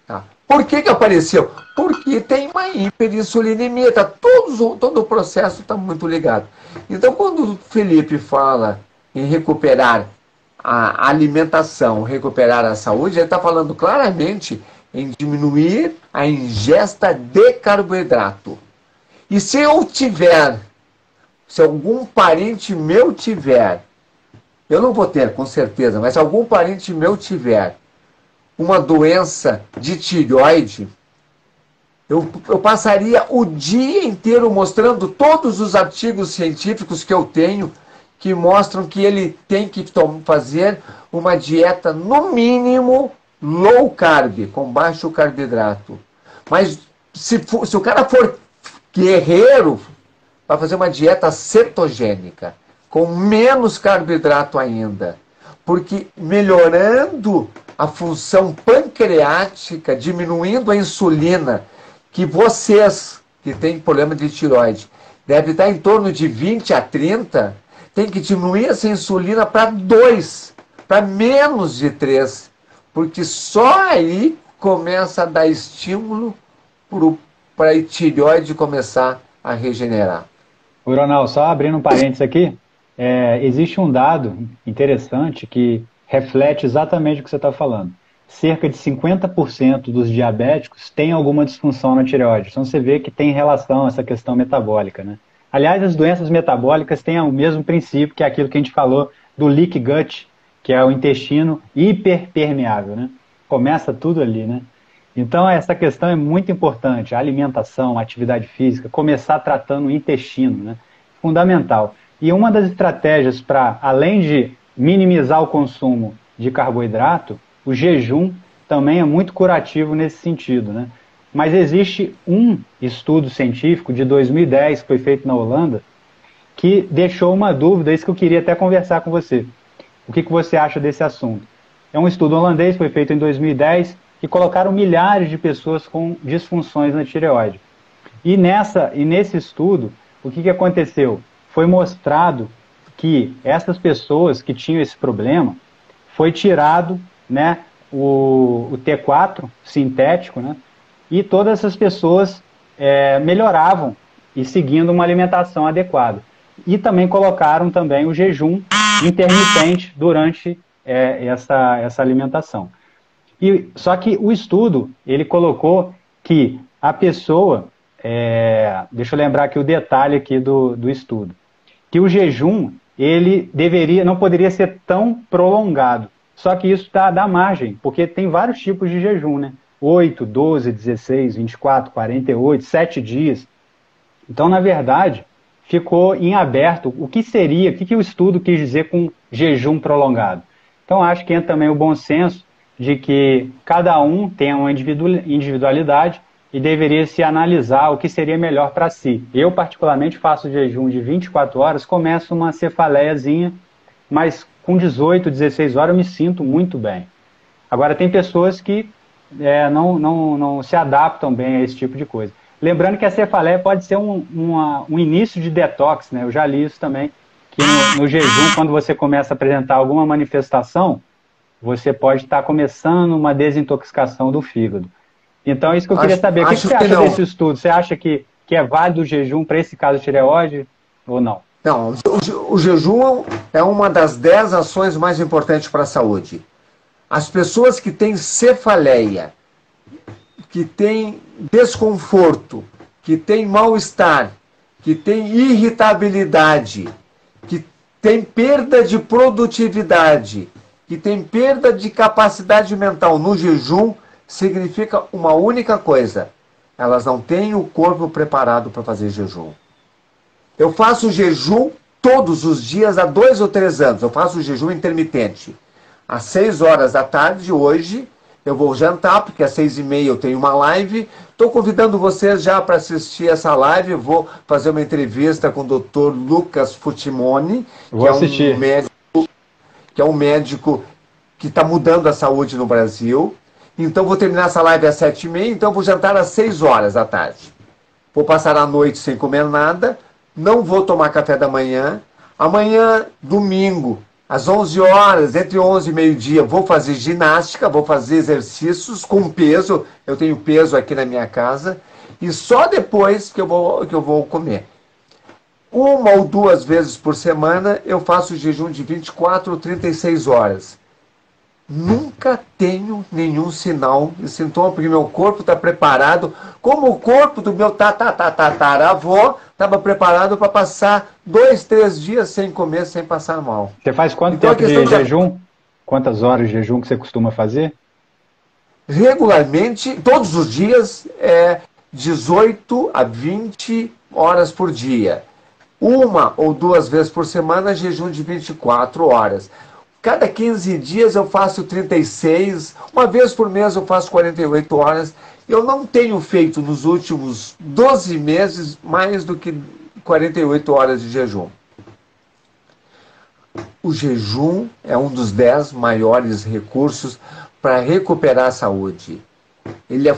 Tá. Por que apareceu? Porque tem uma hiperinsulinemia, tá? Todo o processo está muito ligado. Então, quando o Felipe fala em recuperar a alimentação, recuperar a saúde, ele está falando claramente em diminuir a ingesta de carboidrato. E se algum parente meu tiver, eu não vou ter, com certeza, mas se algum parente meu tiver uma doença de tireoide, eu passaria o dia inteiro mostrando todos os artigos científicos que eu tenho que mostram que ele tem que fazer uma dieta, no mínimo, low carb, com baixo carboidrato. Mas se o cara for guerreiro, vai fazer uma dieta cetogênica, com menos carboidrato ainda. Porque melhorando a função pancreática, diminuindo a insulina, que vocês que têm problema de tireoide devem estar em torno de 20 a 30, tem que diminuir essa insulina para 2, para menos de 3, porque só aí começa a dar estímulo para a tireoide começar a regenerar. Ronaldo, só abrindo um parênteses aqui, existe um dado interessante que reflete exatamente o que você está falando. Cerca de 50% dos diabéticos têm alguma disfunção na tireoide. Então você vê que tem relação a essa questão metabólica, né? Aliás, as doenças metabólicas têm o mesmo princípio que aquilo que a gente falou do leak gut, que é o intestino hiperpermeável, né? Começa tudo ali, né? Então essa questão é muito importante, a alimentação, a atividade física, começar tratando o intestino, né? Fundamental. E uma das estratégias para, além de minimizar o consumo de carboidrato, o jejum também é muito curativo nesse sentido, né? Mas existe um estudo científico de 2010 que foi feito na Holanda que deixou uma dúvida, isso que eu queria até conversar com você. O que você acha desse assunto? É um estudo holandês, foi feito em 2010, que colocaram milhares de pessoas com disfunções na tireoide. E nesse estudo, o que aconteceu? Foi mostrado que essas pessoas que tinham esse problema, foi tirado, né, o T4 sintético, né, e todas essas pessoas melhoravam e seguindo uma alimentação adequada. E também colocaram também o jejum intermitente durante essa alimentação. Só que o estudo, ele colocou que a pessoa, deixa eu lembrar aqui o detalhe aqui do estudo, que o jejum, ele não poderia ser tão prolongado. Só que isso dá margem, porque tem vários tipos de jejum, né? 8, 12, 16, 24, 48, 7 dias. Então, na verdade, ficou em aberto o que o estudo quis dizer com jejum prolongado. Então, acho que entra também o bom senso de que cada um tem uma individualidade e deveria se analisar o que seria melhor para si. Eu, particularmente, faço jejum de 24 horas, começo uma cefaleiazinha, mas com 18, 16 horas eu me sinto muito bem. Agora, tem pessoas que não se adaptam bem a esse tipo de coisa. Lembrando que a cefaleia pode ser um início de detox, né? Eu já li isso também, que no jejum, quando você começa a apresentar alguma manifestação, você pode estar começando uma desintoxicação do fígado. Então, é isso que eu queria saber. O que você acha desse estudo? Você acha que é válido o jejum para esse caso de tireoide ou não? Não, o jejum é uma das 10 ações mais importantes para a saúde. As pessoas que têm cefaleia, que têm desconforto, que têm mal-estar, que têm irritabilidade, que têm perda de produtividade, que têm perda de capacidade mental no jejum, significa uma única coisa: elas não têm o corpo preparado para fazer jejum. Eu faço jejum todos os dias há 2 ou 3 anos. Eu faço jejum intermitente. Às 6 horas da tarde, hoje, eu vou jantar, porque às 6h30 eu tenho uma live. Estou convidando vocês já para assistir essa live. Eu vou fazer uma entrevista com o Dr. Lucas Futimoni, que é um médico que está mudando a saúde no Brasil. Então, vou terminar essa live às 7h30, então vou jantar às 6 horas da tarde. Vou passar a noite sem comer nada, não vou tomar café da manhã. Amanhã, domingo, às 11 horas, entre 11 e meio-dia, vou fazer ginástica, vou fazer exercícios com peso. Eu tenho peso aqui na minha casa. E só depois que eu vou comer. 1 ou 2 vezes por semana, eu faço jejum de 24 ou 36 horas. Nunca tenho nenhum sinal e sintoma, porque meu corpo está preparado, como o corpo do meu tataravô estava preparado para passar 2, 3 dias sem comer, sem passar mal. Você faz quanto tempo de jejum? Quantas horas de jejum que você costuma fazer? Regularmente, todos os dias, 18 a 20 horas por dia. 1 ou 2 vezes por semana, jejum de 24 horas. Cada 15 dias eu faço 36, uma vez por mês eu faço 48 horas. Eu não tenho feito nos últimos 12 meses mais do que 48 horas de jejum. O jejum é um dos 10 maiores recursos para recuperar a saúde. Ele é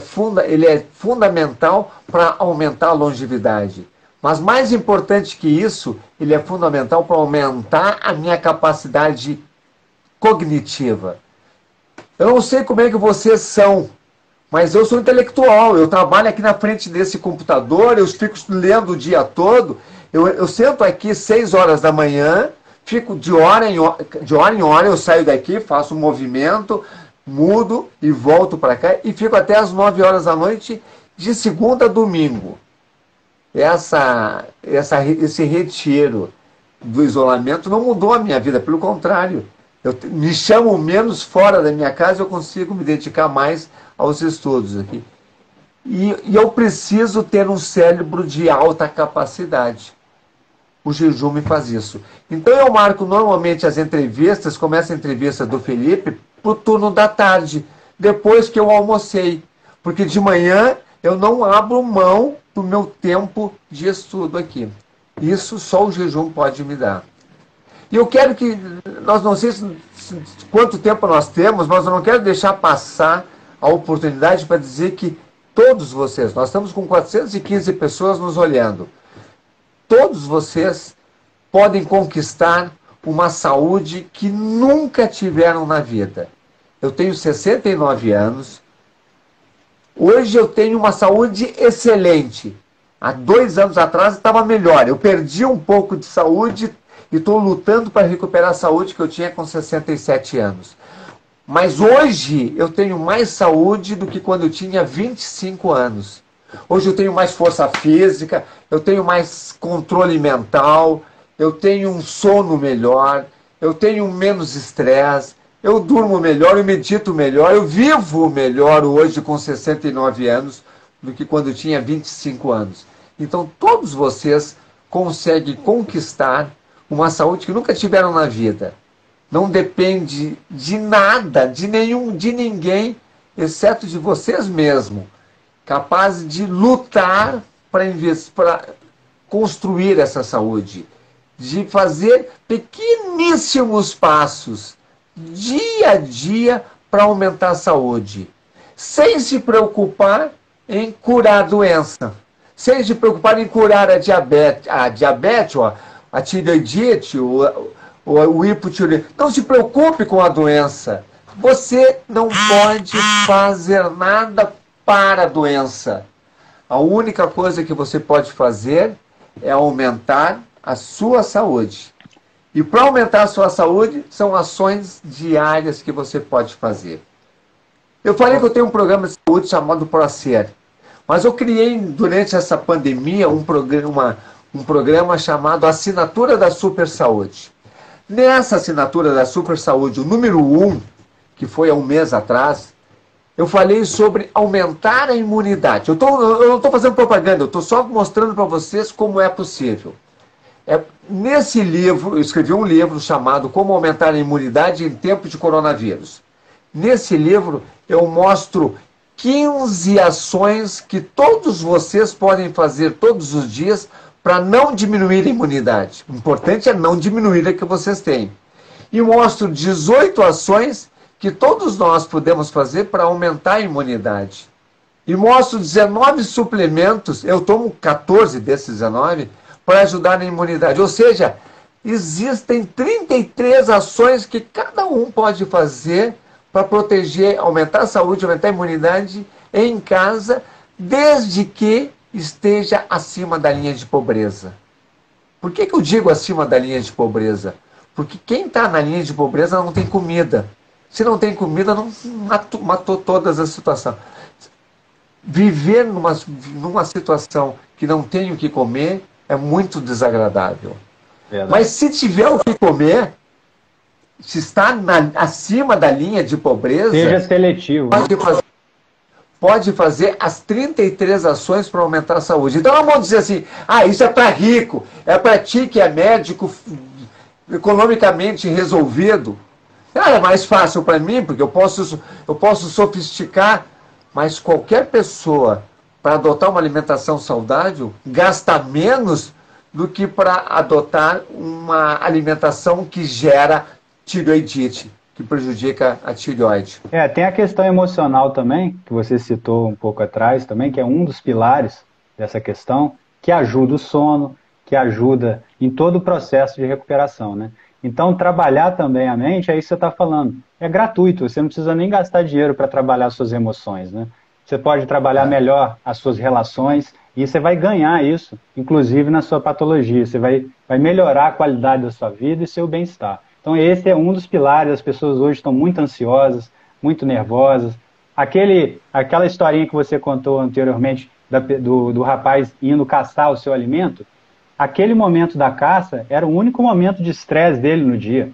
fundamental para aumentar a longevidade. Mas mais importante que isso, ele é fundamental para aumentar a minha capacidade cognitiva. Eu não sei como é que vocês são, mas eu sou intelectual. Eu trabalho aqui na frente desse computador, eu fico lendo o dia todo. Eu sento aqui 6 horas da manhã, fico de hora em hora, eu saio daqui, faço um movimento, mudo e volto para cá e fico até as 9 horas da noite, de segunda a domingo. Esse retiro do isolamento não mudou a minha vida, pelo contrário. Eu me chamo menos fora da minha casa, eu consigo me dedicar mais aos estudos aqui. E eu preciso ter um cérebro de alta capacidade. O jejum me faz isso. Então eu marco normalmente as entrevistas, começa a entrevista do Felipe, para o turno da tarde. depois que eu almocei. Porque de manhã eu não abro mão do meu tempo de estudo aqui. Isso só o jejum pode me dar. E eu quero que, nós não sei quanto tempo nós temos, mas eu não quero deixar passar a oportunidade para dizer que todos vocês, nós estamos com 415 pessoas nos olhando, todos vocês podem conquistar uma saúde que nunca tiveram na vida. Eu tenho 69 anos, hoje eu tenho uma saúde excelente. Há 2 anos atrás estava melhor, eu perdi um pouco de saúde e estou lutando para recuperar a saúde que eu tinha com 67 anos. Mas hoje eu tenho mais saúde do que quando eu tinha 25 anos. Hoje eu tenho mais força física, eu tenho mais controle mental, eu tenho um sono melhor, eu tenho menos estresse, eu durmo melhor, eu medito melhor, eu vivo melhor hoje com 69 anos do que quando eu tinha 25 anos. Então todos vocês conseguem conquistar uma saúde que nunca tiveram na vida. Não depende de nada, de ninguém, exceto de vocês mesmos, capazes de lutar para construir essa saúde, de fazer pequeníssimos passos, dia a dia, para aumentar a saúde, sem se preocupar em curar a doença, sem se preocupar em curar a diabetes, a tireoidite, o hipotireoidismo. Não se preocupe com a doença. Você não pode fazer nada para a doença. A única coisa que você pode fazer é aumentar a sua saúde. E para aumentar a sua saúde, são ações diárias que você pode fazer. Eu falei que eu tenho um programa de saúde chamado ProSer, mas eu criei durante essa pandemia um programa chamado Assinatura da Super Saúde. Nessa Assinatura da Super Saúde, o número 1, que foi há um mês atrás, eu falei sobre aumentar a imunidade. Eu não estou fazendo propaganda, eu estou só mostrando para vocês como é possível. Nesse livro, eu escrevi um livro chamado Como Aumentar a Imunidade em Tempo de Coronavírus. Nesse livro, eu mostro 15 ações que todos vocês podem fazer todos os dias para não diminuir a imunidade. O importante é não diminuir a que vocês têm. E mostro 18 ações que todos nós podemos fazer para aumentar a imunidade. E mostro 19 suplementos, eu tomo 14 desses 19, para ajudar na imunidade. Ou seja, existem 33 ações que cada um pode fazer para proteger, aumentar a saúde, aumentar a imunidade em casa, desde que esteja acima da linha de pobreza. Por que eu digo acima da linha de pobreza? Porque quem está na linha de pobreza não tem comida. Se não tem comida, não matou todas as situações. Viver numa situação que não tem o que comer é muito desagradável. Verdade. Mas se tiver o que comer, se está acima da linha de pobreza... Seja seletivo. Pode fazer as 33 ações para aumentar a saúde. Então não vamos dizer assim, isso é para rico, é para ti que é médico economicamente resolvido. É mais fácil para mim, porque eu posso sofisticar, mas qualquer pessoa, para adotar uma alimentação saudável, gasta menos do que para adotar uma alimentação que gera tireoidite, que prejudica a tireoide. Tem a questão emocional também, que você citou um pouco atrás também, que é um dos pilares dessa questão, que ajuda o sono, que ajuda em todo o processo de recuperação, né? Então, trabalhar também a mente, é isso que você está falando. É gratuito, você não precisa nem gastar dinheiro para trabalhar suas emoções, né? Você pode trabalhar melhor as suas relações e você vai ganhar isso, inclusive na sua patologia. Você vai melhorar a qualidade da sua vida e seu bem-estar. Então, esse é um dos pilares. As pessoas hoje estão muito ansiosas, muito nervosas. Aquela historinha que você contou anteriormente do rapaz indo caçar o seu alimento, aquele momento da caça era o único momento de estresse dele no dia.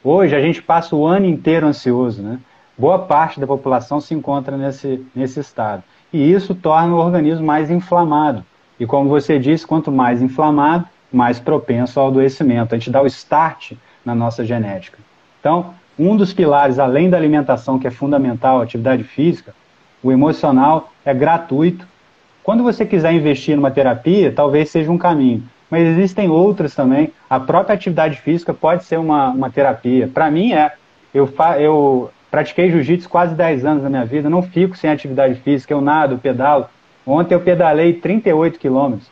Hoje, a gente passa o ano inteiro ansioso, né? Boa parte da população se encontra nesse estado. E isso torna o organismo mais inflamado. E como você disse, quanto mais inflamado, mais propenso ao adoecimento. A gente dá o start na nossa genética. Então, um dos pilares, além da alimentação, que é fundamental, atividade física, o emocional é gratuito. Quando você quiser investir numa terapia, talvez seja um caminho. Mas existem outras também. A própria atividade física pode ser uma terapia. Para mim, eu pratiquei jiu-jitsu quase 10 anos da minha vida, não fico sem atividade física, eu nado, pedalo. Ontem eu pedalei 38 quilômetros.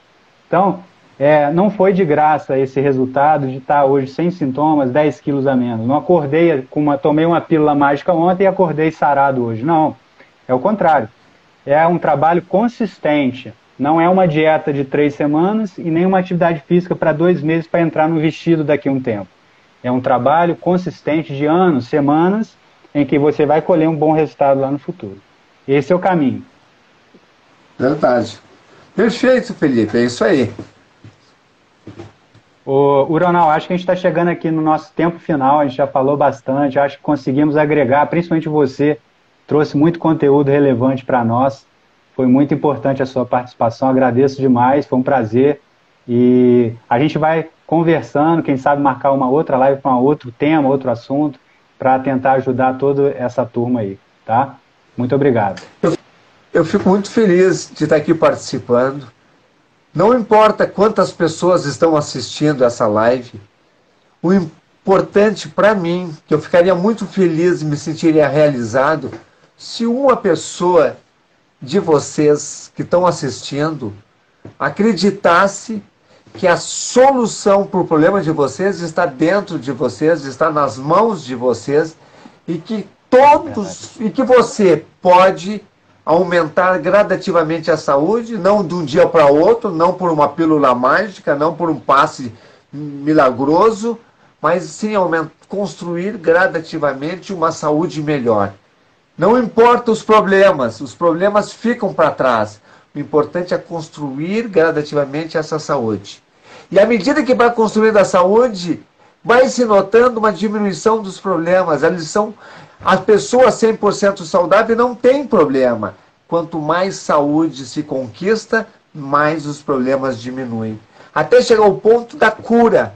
Então, não foi de graça esse resultado de estar hoje sem sintomas, 10 quilos a menos. Não acordei, tomei uma pílula mágica ontem e acordei sarado hoje. Não, é o contrário. É um trabalho consistente. Não é uma dieta de 3 semanas e nem uma atividade física para 2 meses para entrar no vestido daqui a um tempo. É um trabalho consistente de anos, semanas, em que você vai colher um bom resultado lá no futuro. Esse é o caminho. Verdade. Perfeito, Felipe. É isso aí. Ronald, acho que a gente está chegando aqui no nosso tempo final. A gente já falou bastante. Acho que conseguimos agregar, principalmente você, trouxe muito conteúdo relevante para nós. Foi muito importante a sua participação. Agradeço demais. Foi um prazer. E a gente vai conversando, quem sabe marcar uma outra live com outro tema, outro assunto, para tentar ajudar toda essa turma aí, tá? Muito obrigado. Eu fico muito feliz de estar aqui participando. Não importa quantas pessoas estão assistindo essa live, o importante para mim, que eu ficaria muito feliz e me sentiria realizado, se uma pessoa de vocês que estão assistindo acreditasse que a solução para o problema de vocês está dentro de vocês, está nas mãos de vocês, e que você pode aumentar gradativamente a saúde, não de um dia para outro, não por uma pílula mágica, não por um passe milagroso, mas sim construir gradativamente uma saúde melhor. Não importa os problemas ficam para trás. O importante é construir gradativamente essa saúde. E à medida que vai construindo a saúde, vai se notando uma diminuição dos problemas. A pessoa 100% saudável não tem problema. Quanto mais saúde se conquista, mais os problemas diminuem. Até chegar ao ponto da cura.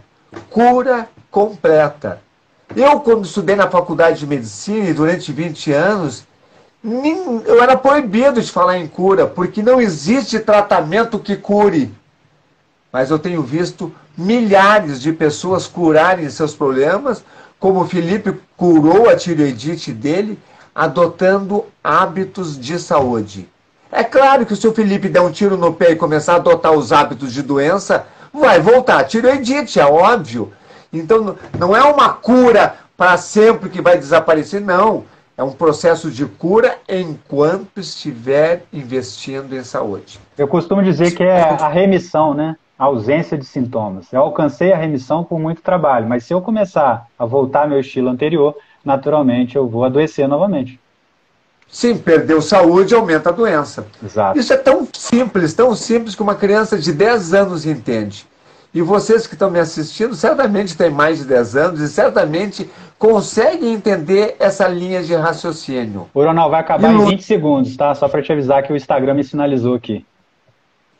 Cura completa. Eu, quando estudei na faculdade de medicina, e durante 20 anos, eu era proibido de falar em cura, porque não existe tratamento que cure. Mas eu tenho visto milhares de pessoas curarem seus problemas, como o Felipe curou a tireoidite dele, adotando hábitos de saúde. É claro que se o Felipe der um tiro no pé e começar a adotar os hábitos de doença, vai voltar a tireoidite, é óbvio. Então não é uma cura para sempre que vai desaparecer, não. É um processo de cura enquanto estiver investindo em saúde. Eu costumo dizer que é a remissão, né? A ausência de sintomas. Eu alcancei a remissão por muito trabalho, mas se eu começar a voltar ao meu estilo anterior, naturalmente eu vou adoecer novamente. Sim, perdeu saúde, aumenta a doença. Exato. Isso é tão simples que uma criança de 10 anos entende. E vocês que estão me assistindo certamente têm mais de 10 anos e certamente conseguem entender essa linha de raciocínio. O Ronald vai acabar em 20 segundos, tá? Só para te avisar que o Instagram me sinalizou aqui.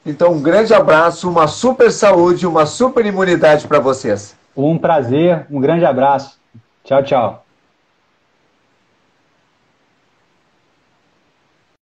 Então, um grande abraço, uma super saúde, uma super imunidade para vocês. Um prazer, um grande abraço. Tchau, tchau.